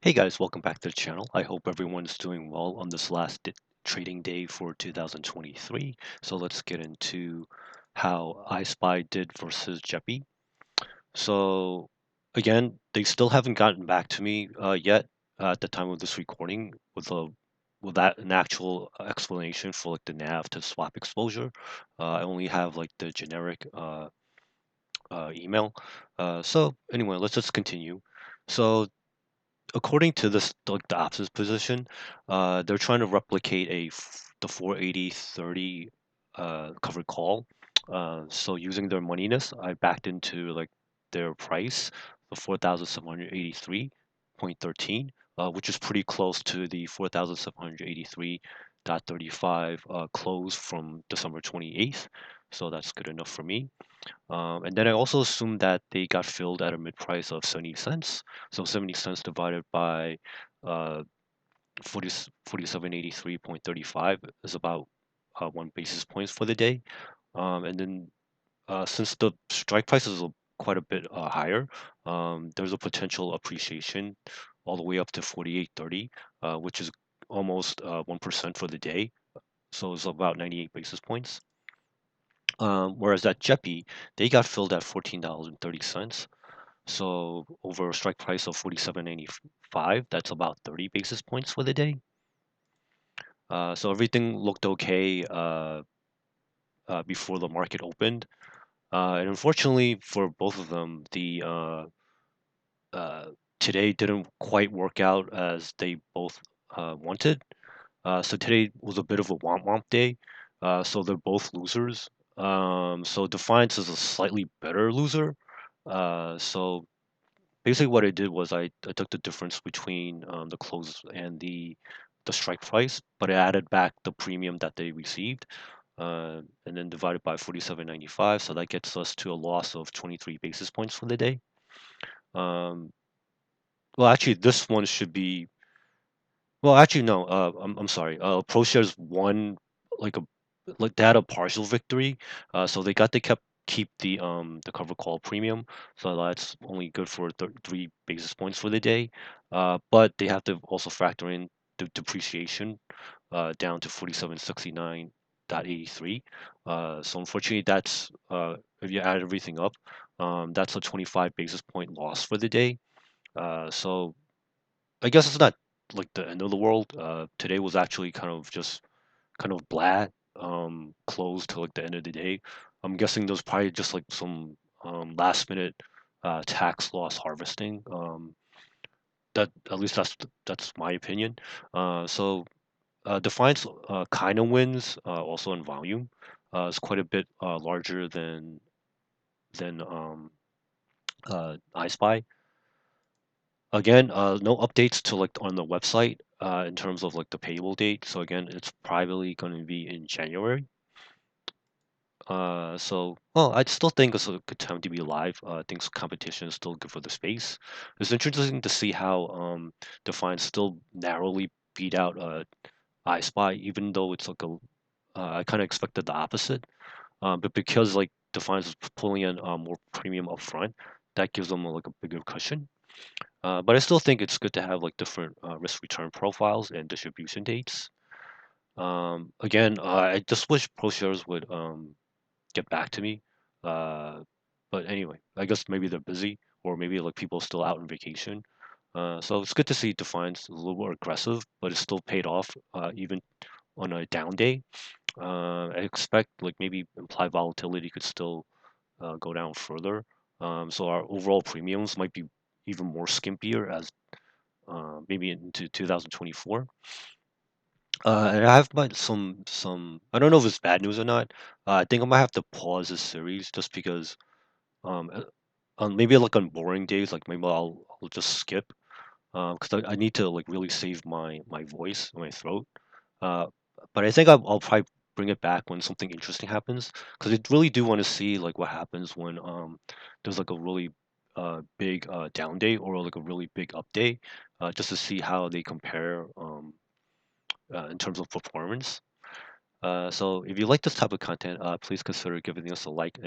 Hey guys, welcome back to the channel. I hope everyone's doing well on this last trading day for 2023. So let's get into how iSpy did versus JEPY. So again, they still haven't gotten back to me yet at the time of this recording with that an actual explanation for like the NAV to swap exposure. I only have like the generic email. So anyway, let's just continue. So according to this like the opposite position, they're trying to replicate the 480/30 covered call. So using their moneyness, I backed into like their price, the 4,783.13, which is pretty close to the 4,783.35 close from December 28th. So that's good enough for me. And then I also assumed that they got filled at a mid price of 70 cents. So 70 cents divided by uh, 40, 4783.35 is about 1 basis points for the day. And then since the strike price is quite a bit higher, there's a potential appreciation all the way up to 48.30, which is almost 1% for the day. So it's about 98 basis points. Whereas at JEPY, they got filled at $14.30. So over a strike price of 47.95, that's about 30 basis points for the day. So everything looked okay before the market opened. And unfortunately for both of them, the uh, today didn't quite work out as they both wanted. So today was a bit of a womp womp day. So they're both losers. So Defiance is a slightly better loser. So basically what I did was I took the difference between the close and the strike price, but I added back the premium that they received, and then divided by 47.95. So that gets us to a loss of 23 basis points for the day. Um, well, actually, this one should be. Well, actually, no. I'm sorry. Proshares won like a like they had a partial victory. So they got to keep the cover call premium. So that's only good for 3 basis points for the day. But they have to also factor in the depreciation down to 4769.83. So unfortunately, that's if you add everything up, that's a 25 basis point loss for the day. So I guess it's not like the end of the world. Today was actually kind of just kind of blah, closed to like the end of the day. I'm guessing there's probably just like some last minute tax loss harvesting. That at least that's my opinion. Defiance kind of wins also in volume. It's quite a bit larger than iSpy. Again, no updates to like on the website in terms of like the payable date. So again, it's probably going to be in January. Well, I still think it's a good time to be live. I think competition is still good for the space. It's interesting to see how Defiance still narrowly beat out iSpy, even though it's like I kind of expected the opposite. But because like Defiance is pulling in more premium upfront, that gives them like a bigger cushion. But I still think it's good to have like different risk return profiles and distribution dates. Again, I just wish ProShares would get back to me. Uh, but anyway, I guess maybe they're busy or maybe like people still out on vacation. So it's good to see Defiance a little more aggressive, but it's still paid off even on a down day. I expect like maybe implied volatility could still go down further. So our overall premiums might be even more skimpier as maybe into 2024. And I have some. I don't know if it's bad news or not. I think I might have to pause this series just because um uh, on maybe like on boring days, like maybe I'll just skip because I need to like really save my voice, my throat. Uh, but I think I'll probably bring it back when something interesting happens because I really do want to see like what happens when there's like a really big down day or like a really big up day, just to see how they compare in terms of performance. So if you like this type of content, please consider giving us a like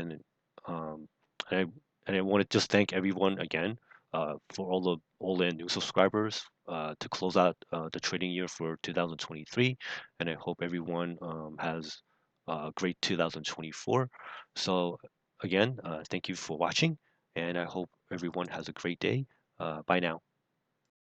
um, and I and I want to just thank everyone again for all the all-in new subscribers to close out the trading year for 2023, and I hope everyone has a great 2024. So again, thank you for watching, and I hope everyone has a great day. Bye now.